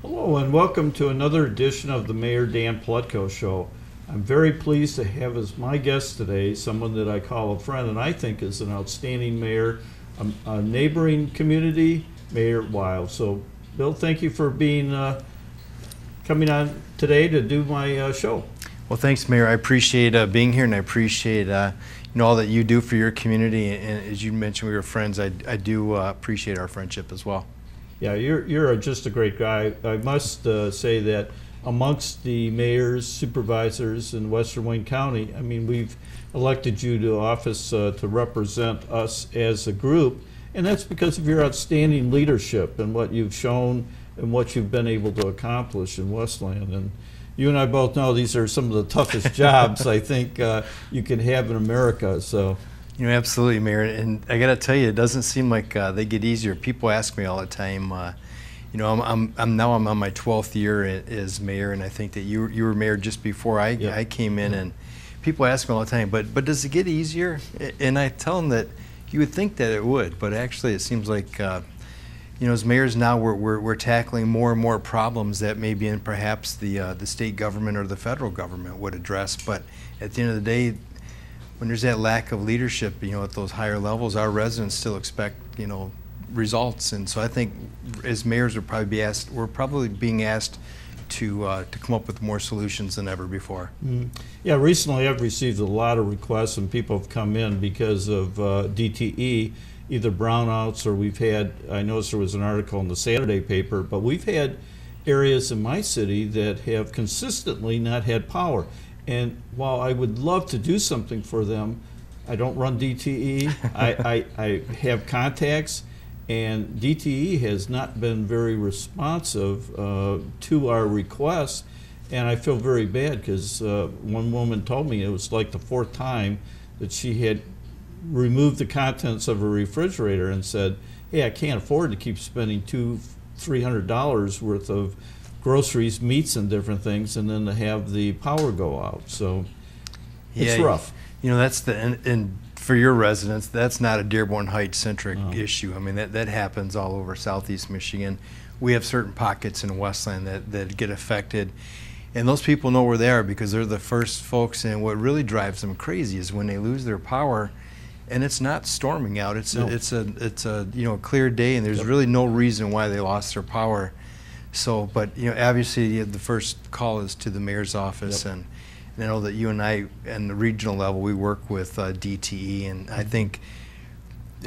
Hello and welcome to another edition of the Mayor Dan Paletko Show. I'm very pleased to have as my guest today someone that I call a friend and I think is an outstanding mayor, a neighboring community, Mayor Wild. So, Bill, thank you for coming on today to do my show. Well, thanks, Mayor. I appreciate being here, and I appreciate all that you do for your community. And as you mentioned, we were friends. I do appreciate our friendship as well. Yeah, you're just a great guy. I must say that amongst the mayors, supervisors in Western Wayne County, I mean, we've elected you to office to represent us as a group, and that's because of your outstanding leadership and what you've shown and what you've been able to accomplish in Westland. And you and I both know these are some of the toughest jobs I think you can have in America. So. Absolutely, Mayor. And I got to tell you, it doesn't seem like they get easier. People ask me all the time. I'm on my 12th year as mayor, and I think that you were mayor just before I came in, and people ask me all the time. But does it get easier? And I tell them that you would think that it would, but actually it seems like as mayors now we're tackling more and more problems that maybe in perhaps the state government or the federal government would address. But at the end of the day, when there's that lack of leadership, at those higher levels, our residents still expect, results. And so I think as mayors we're probably being asked to come up with more solutions than ever before. Mm. Yeah, recently I've received a lot of requests and people have come in because of DTE, either brownouts or I noticed there was an article in the Saturday paper, but we've had areas in my city that have consistently not had power. And while I would love to do something for them, I don't run DTE. I have contacts, and DTE has not been very responsive to our requests. And I feel very bad because one woman told me it was like the fourth time that she had removed the contents of her refrigerator and said, "Hey, I can't afford to keep spending $200-300 worth of groceries, meats, and different things, and then to have the power go out." So it's rough. That's and for your residents, that's not a Dearborn Heights centric issue. I mean, that happens all over Southeast Michigan. We have certain pockets in Westland that get affected, and those people know where they are because they're the first folks. And what really drives them crazy is when they lose their power, and it's not storming out. It's a clear day, and there's really no reason why they lost their power. So, but obviously the first call is to the mayor's office, and I know that you and I, and the regional level, we work with DTE, and I think,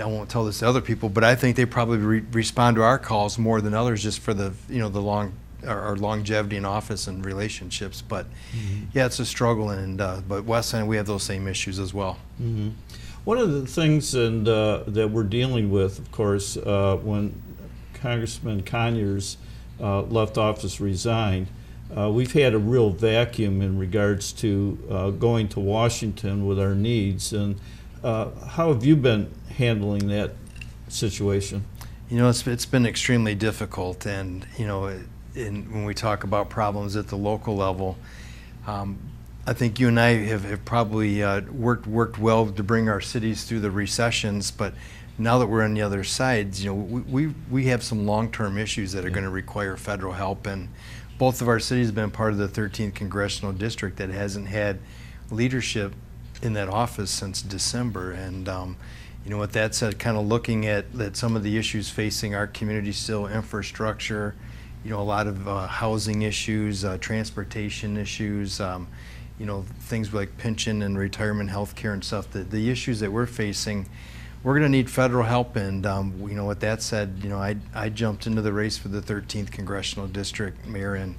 I won't tell this to other people, but I think they probably respond to our calls more than others just for the our longevity in office and relationships. But yeah, it's a struggle, and but West End, we have those same issues as well. Mm-hmm. One of the things that we're dealing with, of course, when Congressman Conyers left office, resigned, we've had a real vacuum in regards to going to Washington with our needs. And how have you been handling that situation? It's been extremely difficult, and when we talk about problems at the local level, I think you and I have probably worked well to bring our cities through the recessions, but now that we're on the other side, we have some long-term issues that are going to require federal help, and both of our cities have been part of the 13th Congressional District that hasn't had leadership in that office since December. And with that said, kind of looking at some of the issues facing our community still, infrastructure, a lot of housing issues, transportation issues, things like pension and retirement health care and stuff, the issues that we're facing, we're going to need federal help. And with that said, I jumped into the race for the 13th Congressional District, Mayor, and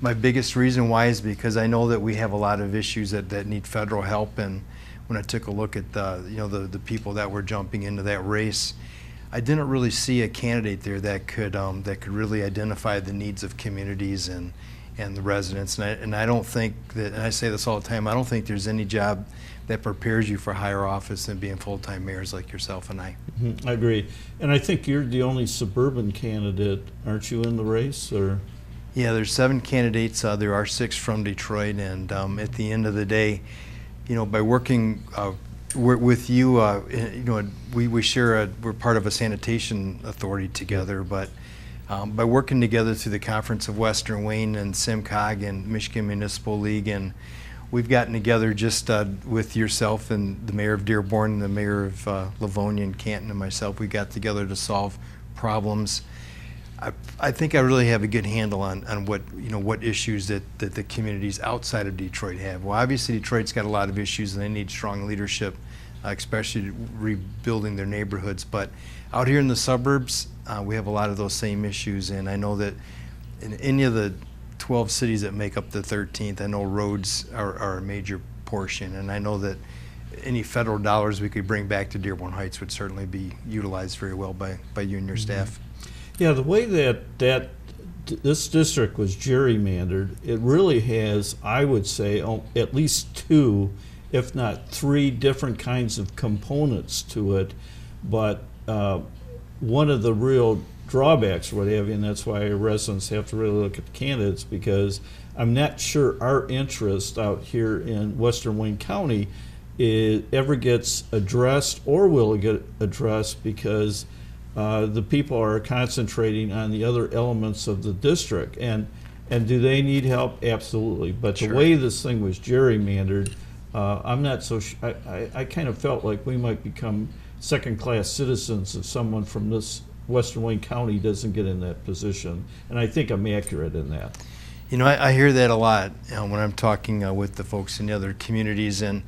my biggest reason why is because I know that we have a lot of issues that need federal help. And when I took a look at the people that were jumping into that race, I didn't really see a candidate there that could really identify the needs of communities and the residents. And I don't think that, and I say this all the time, I don't think there's any job that prepares you for higher office than being full-time mayors like yourself and I. Mm-hmm. I agree. And I think you're the only suburban candidate, aren't you, in the race? Or? Yeah, there's 7 candidates. There are 6 from Detroit. And at the end of the day, by working with you, we share we're part of a sanitation authority together, but By working together through the Conference of Western Wayne and SimCog and Michigan Municipal League, and we've gotten together just with yourself and the mayor of Dearborn and the mayor of Livonia and Canton and myself. We got together to solve problems. I think I really have a good handle on what issues that the communities outside of Detroit have. Well, obviously Detroit's got a lot of issues and they need strong leadership, especially rebuilding their neighborhoods. But out here in the suburbs, we have a lot of those same issues, and I know that in any of the 12 cities that make up the 13th, I know roads are a major portion, and I know that any federal dollars we could bring back to Dearborn Heights would certainly be utilized very well by you and your staff. Yeah, the way that this district was gerrymandered, it really has, I would say, at least two, if not three different kinds of components to it. But one of the real drawbacks or what have you, and that's why residents have to really look at the candidates, because I'm not sure our interest out here in Western Wayne County ever gets addressed or will get addressed, because the people are concentrating on the other elements of the district. And do they need help? Absolutely. But Sure. The way this thing was gerrymandered, I'm not so I kind of felt like we might become second-class citizens if someone from this Western Wayne County doesn't get in that position. And I think I'm accurate in that. You know, I hear that a lot when I'm talking with the folks in the other communities. And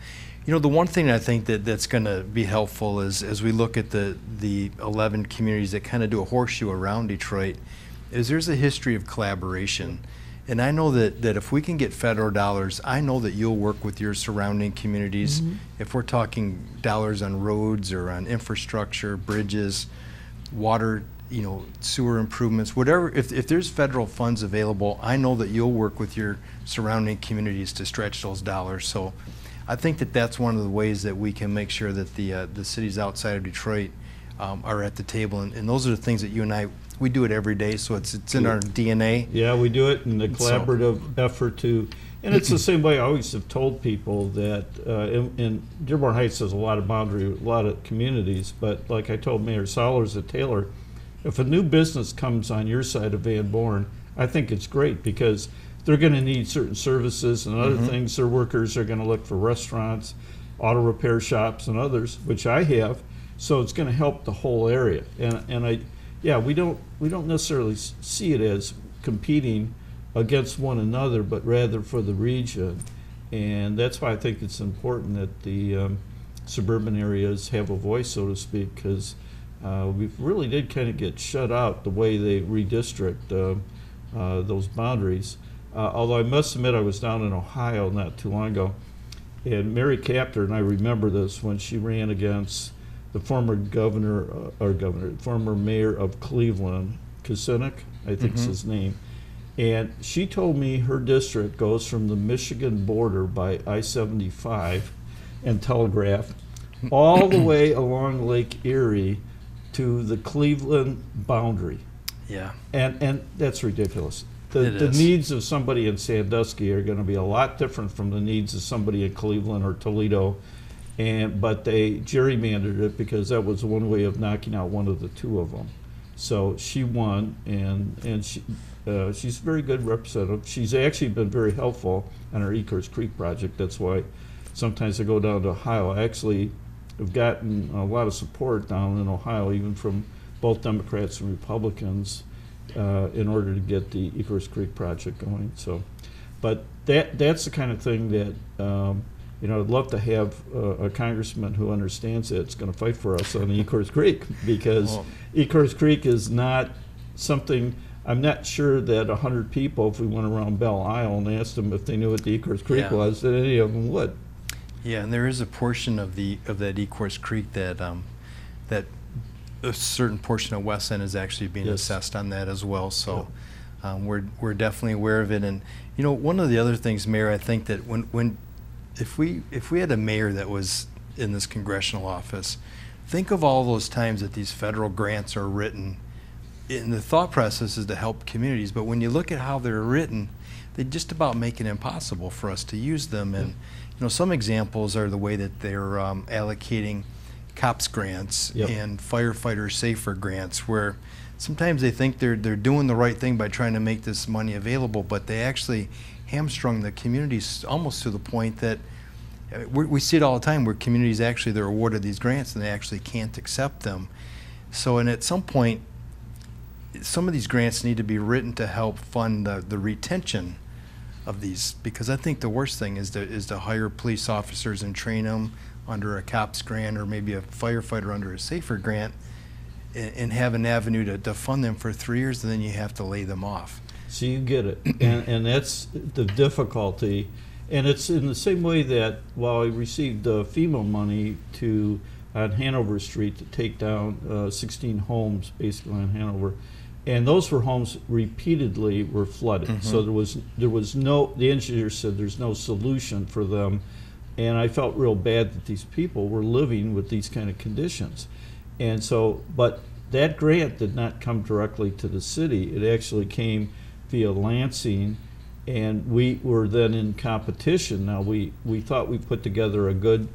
you know, the one thing I think that's going to be helpful is, as we look at the 11 communities that kind of do a horseshoe around Detroit, is there's a history of collaboration. And I know that if we can get federal dollars, I know that you'll work with your surrounding communities. Mm-hmm. If we're talking dollars on roads or on infrastructure, bridges, water, you know, sewer improvements, whatever, if there's federal funds available, I know that you'll work with your surrounding communities to stretch those dollars. So I think that's one of the ways that we can make sure that the cities outside of Detroit are at the table, and those are the things that you and I, we do it every day, so it's in our DNA. Yeah, we do it in the collaborative effort to, and it's the same way I always have told people that in Dearborn Heights has a lot of boundary, a lot of communities, but like I told Mayor Sollers at Taylor, if a new business comes on your side of Van Born, I think it's great, because they're going to need certain services and other things. Their workers are going to look for restaurants, auto repair shops, and others, which I have. So it's going to help the whole area. We don't necessarily see it as competing against one another, but rather for the region. And that's why I think it's important that the suburban areas have a voice, so to speak, because we really did kind of get shut out the way they redistrict those boundaries. Although I must admit, I was down in Ohio not too long ago, and Mary Captor, and I remember this, when she ran against the former former mayor of Cleveland, Kucinich, I think is his name, and she told me her district goes from the Michigan border by I-75 and Telegraph all the way along Lake Erie to the Cleveland boundary. Yeah. And that's ridiculous. The needs of somebody in Sandusky are going to be a lot different from the needs of somebody in Cleveland or Toledo, but they gerrymandered it because that was one way of knocking out one of the two of them. So she won, and she's a very good representative. She's actually been very helpful on our Ecorse Creek project. That's why sometimes I go down to Ohio. I actually have gotten a lot of support down in Ohio, even from both Democrats and Republicans, in order to get the Ecorse Creek project going. So, but that's the kind of thing that I'd love to have a congressman who understands that it's going to fight for us on the Ecorse Creek, because Ecorse Creek is not something. I'm not sure that 100 people, if we went around Belle Isle and asked them if they knew what the Ecorse Creek was, that any of them would. Yeah, and there is a portion of that Ecorse Creek that a certain portion of West End is actually being assessed on that as well. So we're definitely aware of it. And you know, one of the other things, Mayor, I think that if we had a mayor that was in this congressional office, think of all those times that these federal grants are written. And the thought process is to help communities, but when you look at how they're written, they just about make it impossible for us to use them. And you know, some examples are the way that they're allocating COPS grants and firefighter safer grants, where sometimes they think they're doing the right thing by trying to make this money available, but they actually hamstrung the communities almost to the point that we see it all the time where communities actually, they're awarded these grants and they actually can't accept them. So, and at some point, some of these grants need to be written to help fund the retention of these, because I think the worst thing is to hire police officers and train them under a COPS grant or maybe a firefighter under a SAFER grant, and have an avenue to fund them for 3 years, and then you have to lay them off. So you get it, and that's the difficulty. And it's in the same way that while I received FEMA money on Hanover Street to take down 16 homes basically on Hanover, and those were homes repeatedly were flooded. Mm-hmm. So there was no, the engineer said there's no solution for them, and I felt real bad that these people were living with these kind of conditions. And so, but that grant did not come directly to the city. It actually came via Lansing, and we were then in competition. Now we thought we put together a good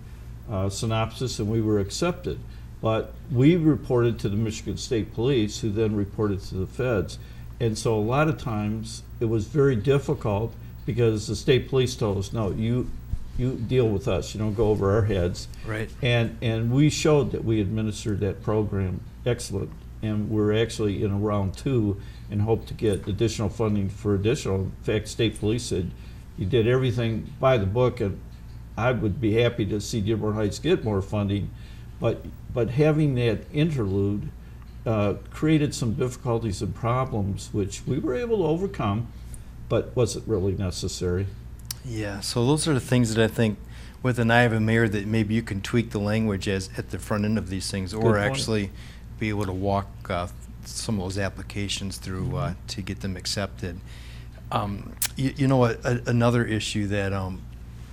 synopsis and we were accepted. But we reported to the Michigan State Police, who then reported to the feds. And so a lot of times it was very difficult because the state police told us, no, you deal with us, you don't go over our heads. Right. And we showed that we administered that program excellent. And we're actually in a round 2 and hope to get additional funding for additional. In fact, state police said you did everything by the book, and I would be happy to see Dearborn Heights get more funding. But having that interlude created some difficulties and problems, which we were able to overcome, but wasn't really necessary. Yeah, so those are the things that I think, with an eye of a mayor, that maybe you can tweak the language as at the front end of these things, or actually be able to walk some of those applications through to get them accepted. You know, another issue that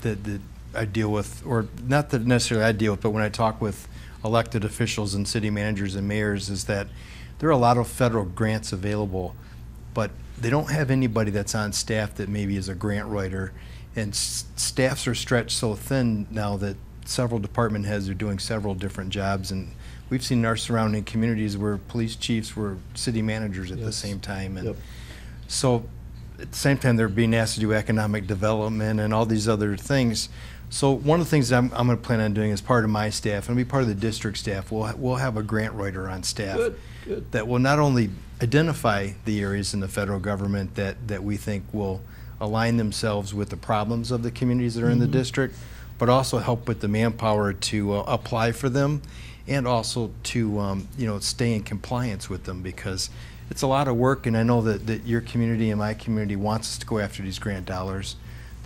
that I deal with, or not that necessarily I deal with, but when I talk with elected officials and city managers and mayors, is that there are a lot of federal grants available, but they don't have anybody that's on staff that maybe is a grant writer, and staffs are stretched so thin now that several department heads are doing several different jobs, and we've seen in our surrounding communities where police chiefs were city managers at the same time, and so at the same time they're being asked to do economic development and all these other things. So one of the things that I'm going to plan on doing as part of my staff, and be part of the district staff, we'll have a grant writer on staff that will not only identify the areas in the federal government that we think will align themselves with the problems of the communities that are in the district, but also help with the manpower to apply for them, and also to stay in compliance with them, because it's a lot of work, and I know that your community and my community wants us to go after these grant dollars.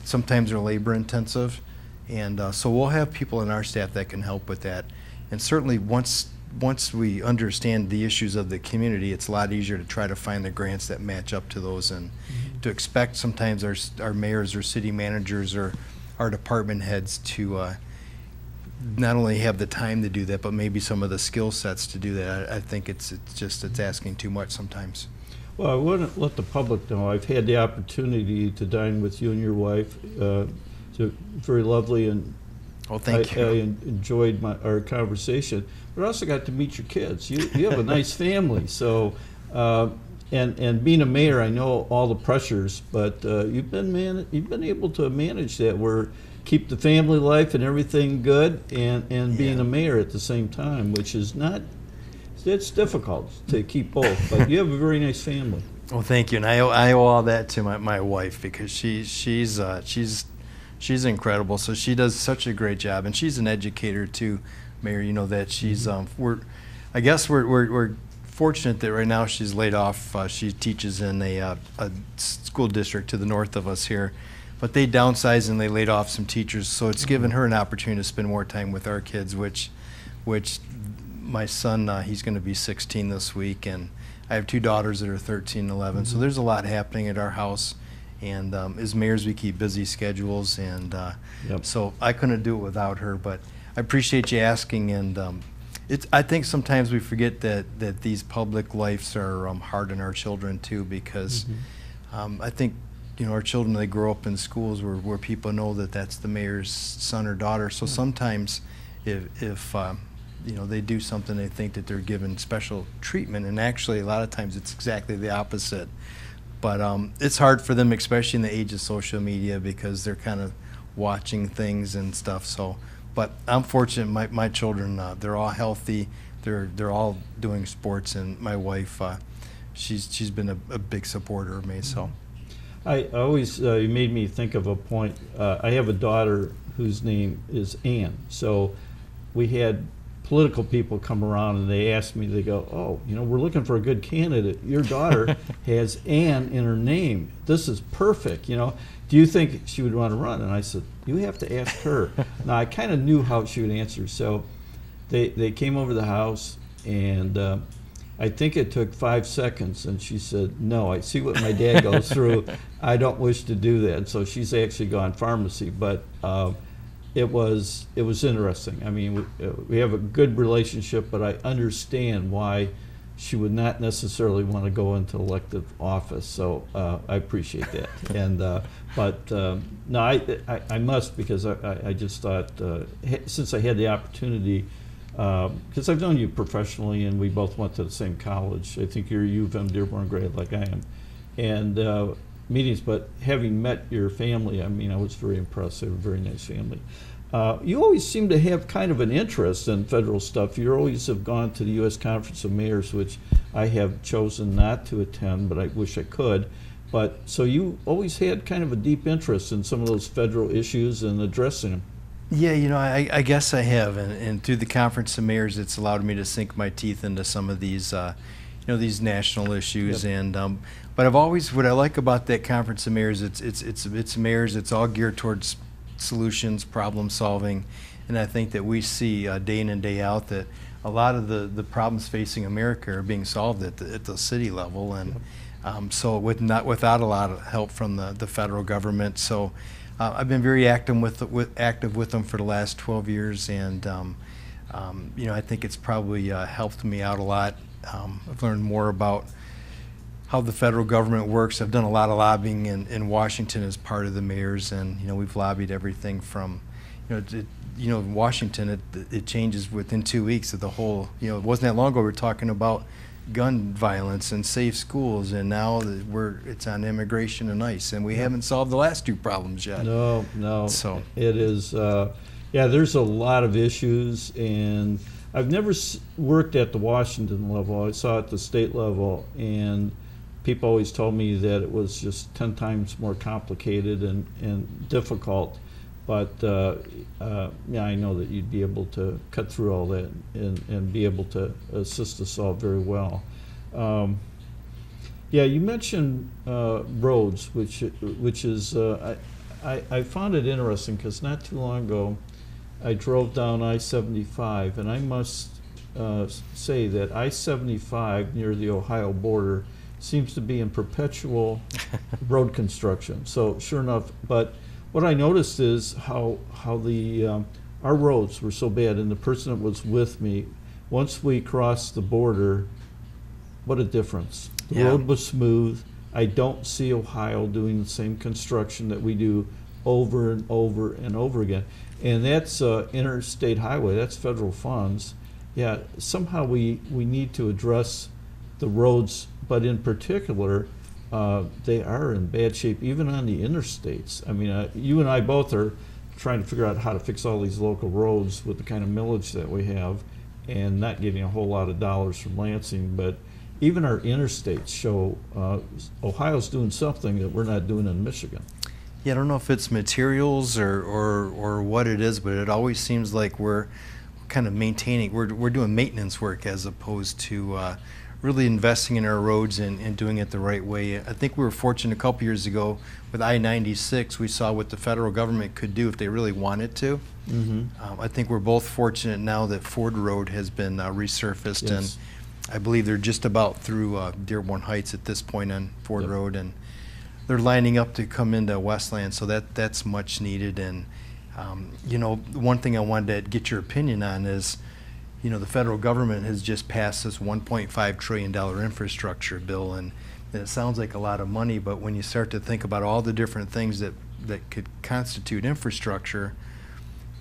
Sometimes they're labor intensive, and so we'll have people in our staff that can help with that. And certainly once we understand the issues of the community, it's a lot easier to try to find the grants that match up to those, and to expect sometimes our mayors or city managers or our department heads to not only have the time to do that, but maybe some of the skill sets to do that. I think it's asking too much sometimes. Well, I want to let the public know I've had the opportunity to dine with you and your wife. So very lovely, and thank you. I enjoyed our conversation. But I also got to meet your kids. You have a nice family. So, and being a mayor, I know all the pressures, but you've been able to manage that, where keep the family life and everything good, and being a mayor at the same time, which is not. It's difficult to keep both, but you have a very nice family. Well, thank you, and I owe all that to my wife, because she's incredible. So she does such a great job, and she's an educator too, Mayor. You know that she's we're fortunate that right now she's laid off. She teaches in a school district to the north of us here, but they downsized and they laid off some teachers. So it's given her an opportunity to spend more time with our kids, which my son, he's going to be 16 this week, and I have 2 daughters that are 13 and 11. So there's a lot happening at our house. And as mayors, we keep busy schedules, and so I couldn't do it without her. But I appreciate you asking, and I think sometimes we forget that these public lives are hard on our children too, because I think our children, they grow up in schools where people know that that's the mayor's son or daughter. So sometimes if they do something, they think that they're given special treatment, and actually a lot of times it's exactly the opposite. But it's hard for them, especially in the age of social media, because they're kind of watching things and stuff. So, but I'm fortunate. My children, they're all healthy. They're all doing sports, and my wife, she's been a big supporter of me. So, I always you made me think of a point. I have a daughter whose name is Ann. So we had political people come around and they asked me, they go, oh, we're looking for a good candidate. Your daughter has Ann in her name. This is perfect. Do you think she would want to run? And I said, you have to ask her. Now, I kind of knew how she would answer. So they came over the house, and I think it took 5 seconds, and she said, no, I see what my dad goes through. I don't wish to do that. And so she's actually gone pharmacy. But it was interesting. I mean, we have a good relationship, but I understand why she would not necessarily want to go into elective office. So I appreciate that. And no, I must, because I just thought since I had the opportunity, because I've known you professionally and we both went to the same college. I think you're U of M Dearborn grad like I am, and meetings. But having met your family, I mean, I was very impressed. They were a very nice family. You always seem to have kind of an interest in federal stuff. You always have gone to the U.S. Conference of Mayors, which I have chosen not to attend, but I wish I could. But so you always had kind of a deep interest in some of those federal issues and addressing them. Yeah, I guess I have, and through the Conference of Mayors, it's allowed me to sink my teeth into some of these, these national issues. Yep. And but I've always, what I like about that Conference of Mayors, it's mayors. It's all geared towards solutions, problem solving, and I think that we see day in and day out that a lot of the problems facing America are being solved at the city level, and so without a lot of help from the federal government. So I've been very active with them for the last 12 years, and I think it's probably helped me out a lot. I've learned more about how the federal government works. I've done a lot of lobbying in Washington as part of the mayors, and we've lobbied everything from, in Washington it changes within 2 weeks. Of the whole, it wasn't that long ago we were talking about gun violence and safe schools, and now it's on immigration and ICE, and we haven't solved the last two problems yet. No. So it is. There's a lot of issues, and I've never worked at the Washington level. I saw at the state level, and people always told me that it was just 10 times more complicated and difficult. But I know that you'd be able to cut through all that and be able to assist us all very well. You mentioned roads, which is I found it interesting because not too long ago I drove down I-75, and I must say that I-75 near the Ohio border seems to be in perpetual road construction. So sure enough, but what I noticed is how our roads were so bad, and the person that was with me, once we crossed the border, what a difference. The road was smooth. I don't see Ohio doing the same construction that we do over and over and over again. And that's interstate highway, that's federal funds. Yeah, somehow we need to address the roads, but in particular, they are in bad shape, even on the interstates. I mean, you and I both are trying to figure out how to fix all these local roads with the kind of millage that we have, and not getting a whole lot of dollars from Lansing. But even our interstates show Ohio's doing something that we're not doing in Michigan. Yeah, I don't know if it's materials or what it is, but it always seems like we're kind of maintaining, we're doing maintenance work as opposed to really investing in our roads and doing it the right way. I think we were fortunate a couple years ago with I-96, we saw what the federal government could do if they really wanted to. Mm-hmm. I think we're both fortunate now that Ford Road has been resurfaced, yes. And I believe they're just about through Dearborn Heights at this point on Ford Road, and they're lining up to come into Westland, so that's much needed. And one thing I wanted to get your opinion on is, the federal government has just passed this $1.5 trillion infrastructure bill, and it sounds like a lot of money, but when you start to think about all the different things that could constitute infrastructure,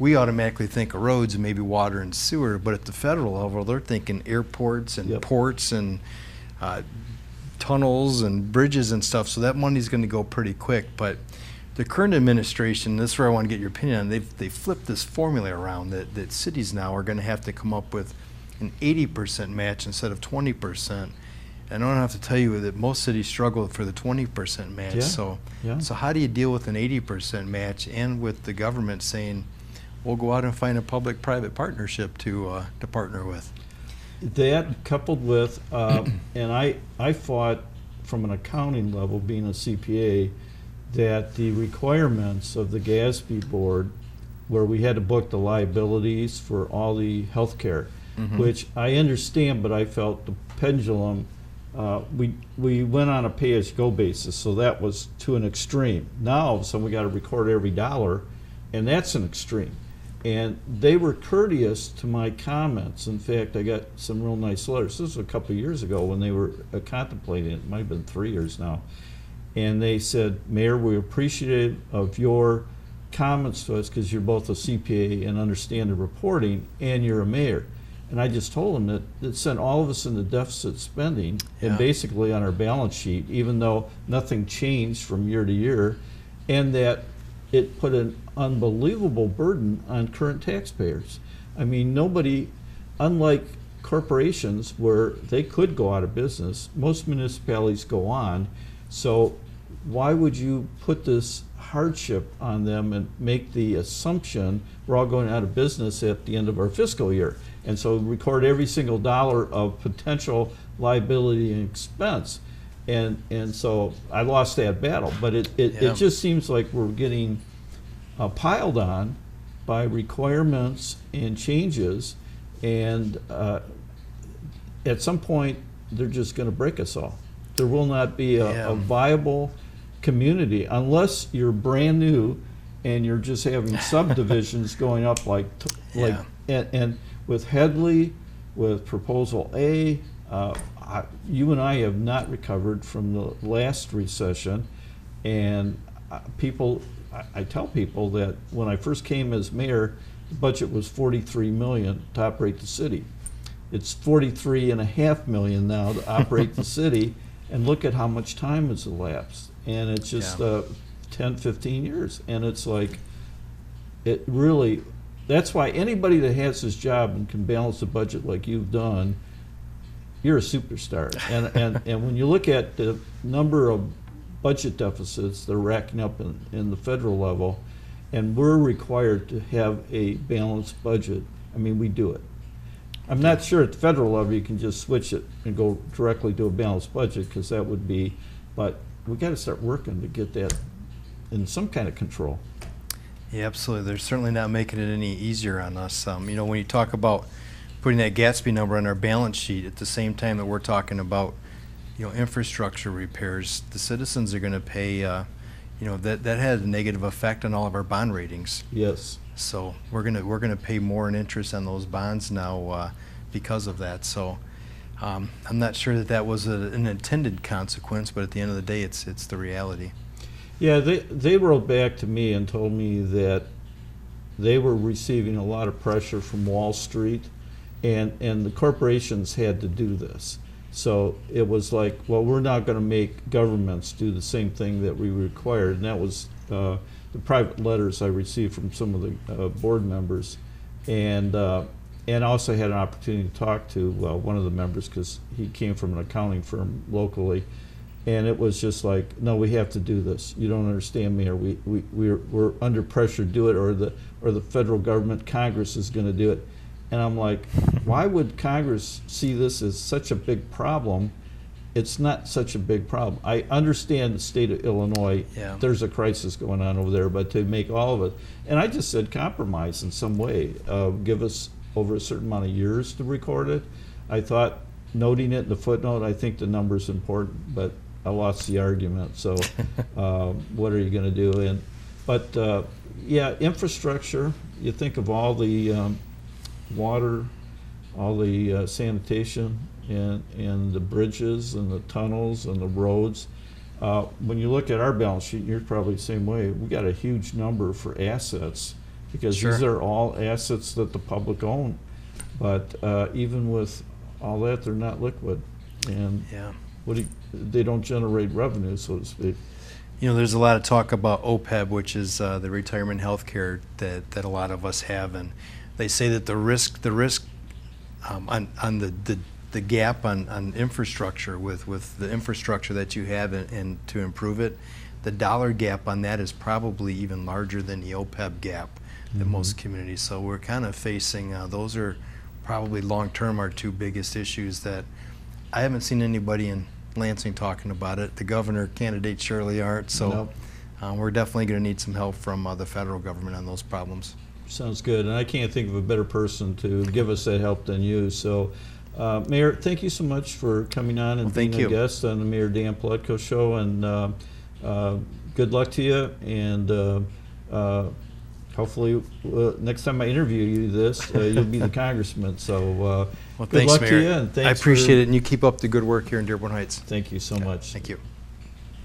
we automatically think of roads and maybe water and sewer, but at the federal level, they're thinking airports and Yep. ports and tunnels and bridges and stuff. So that money's going to go pretty quick. But the current administration, this is where I want to get your opinion on. They flipped this formula around that cities now are going to have to come up with an 80% match instead of 20%. And I don't have to tell you that most cities struggle for the 20% match. Yeah, So, yeah. so how do you deal with an 80% match and with the government saying, we'll go out and find a public-private partnership to partner with? That coupled with, and I fought from an accounting level, being a CPA, that the requirements of the GASB board, where we had to book the liabilities for all the health care, which I understand, but I felt the pendulum, we went on a pay-as-you-go basis, so that was to an extreme. Now, all of a sudden, we got to record every dollar, and that's an extreme. And they were courteous to my comments. In fact, I got some real nice letters. This was a couple of years ago when they were contemplating it. It might have been 3 years now. And they said, Mayor, we're appreciative of your comments to us because you're both a CPA and understand the reporting, and you're a mayor. And I just told them that it sent all of us into deficit spending and basically on our balance sheet, even though nothing changed from year to year, and that it put an unbelievable burden on current taxpayers. I mean, nobody, unlike corporations where they could go out of business, most municipalities go on. So why would you put this hardship on them and make the assumption we're all going out of business at the end of our fiscal year? And so record every single dollar of potential liability and expense. And so I lost that battle, but it just seems like we're getting piled on by requirements and changes, and at some point they're just going to break us all. There will not be a viable community unless you're brand new and you're just having subdivisions going up and with Headley, with Proposal A, you and I have not recovered from the last recession, and I tell people that when I first came as mayor, the budget was $43 million to operate the city. It's $43.5 million now to operate the city, and look at how much time has elapsed. And it's just 10, 15 years, and it's like, it really, that's why anybody that has this job and can balance the budget like you've done, you're a superstar. And when you look at the number of budget deficits that are racking up in the federal level, and we're required to have a balanced budget, I mean, we do it. I'm not sure at the federal level you can just switch it and go directly to a balanced budget, because that would be, but we got to start working to get that in some kind of control. Yeah, absolutely. They're certainly not making it any easier on us. You know, when you talk about putting that Gatsby number on our balance sheet at the same time that we're talking about, you know, infrastructure repairs, the citizens are going to pay, you know, that had a negative effect on all of our bond ratings. Yes. So we're gonna pay more in interest on those bonds now because of that. So I'm not sure that was an intended consequence, but at the end of the day, it's the reality. Yeah, they wrote back to me and told me that they were receiving a lot of pressure from Wall Street, and the corporations had to do this. So it was like, well, we're not going to make governments do the same thing that we required, and that was the private letters I received from some of the board members, and also had an opportunity to talk to one of the members, because he came from an accounting firm locally, and it was just like, no, we have to do this. You don't understand, Mayor. We're under pressure to do it, or the federal government, Congress, is going to do it. And I'm like, why would Congress see this as such a big problem? It's not such a big problem. I understand the state of Illinois, there's a crisis going on over there, but to make all of it, and I just said compromise in some way, give us over a certain amount of years to record it. I thought noting it in the footnote, I think the number's important, but I lost the argument, so what are you going to do? But yeah, infrastructure, you think of all the water, all the sanitation, and the bridges and the tunnels and the roads. When you look at our balance sheet, you're probably the same way, we got a huge number for assets because Sure. these are all assets that the public own. But even with all that, they're not liquid, and Yeah. they don't generate revenue, so to speak. You know, there's a lot of talk about OPEB, which is the retirement health care that a lot of us have, and they say that the risk on the gap on infrastructure with the infrastructure that you have and to improve it, the dollar gap on that is probably even larger than the OPEB gap in most communities. So we're kind of facing those are probably long-term our two biggest issues that I haven't seen anybody in Lansing talking about it. The governor candidates surely aren't, so Nope. we're definitely going to need some help from the federal government on those problems. Sounds good, and I can't think of a better person to give us that help than you. So, Mayor, thank you so much for coming on and Well, being a guest on the Mayor Dan Paletko Show, and good luck to you, and hopefully next time I interview you you'll be the congressman. So Well, good thanks, luck Mayor. to you, and thanks I appreciate it, and you keep up the good work here in Dearborn Heights. Thank you so much. Thank you.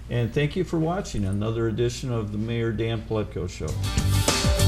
And thank you for watching another edition of the Mayor Dan Paletko Show.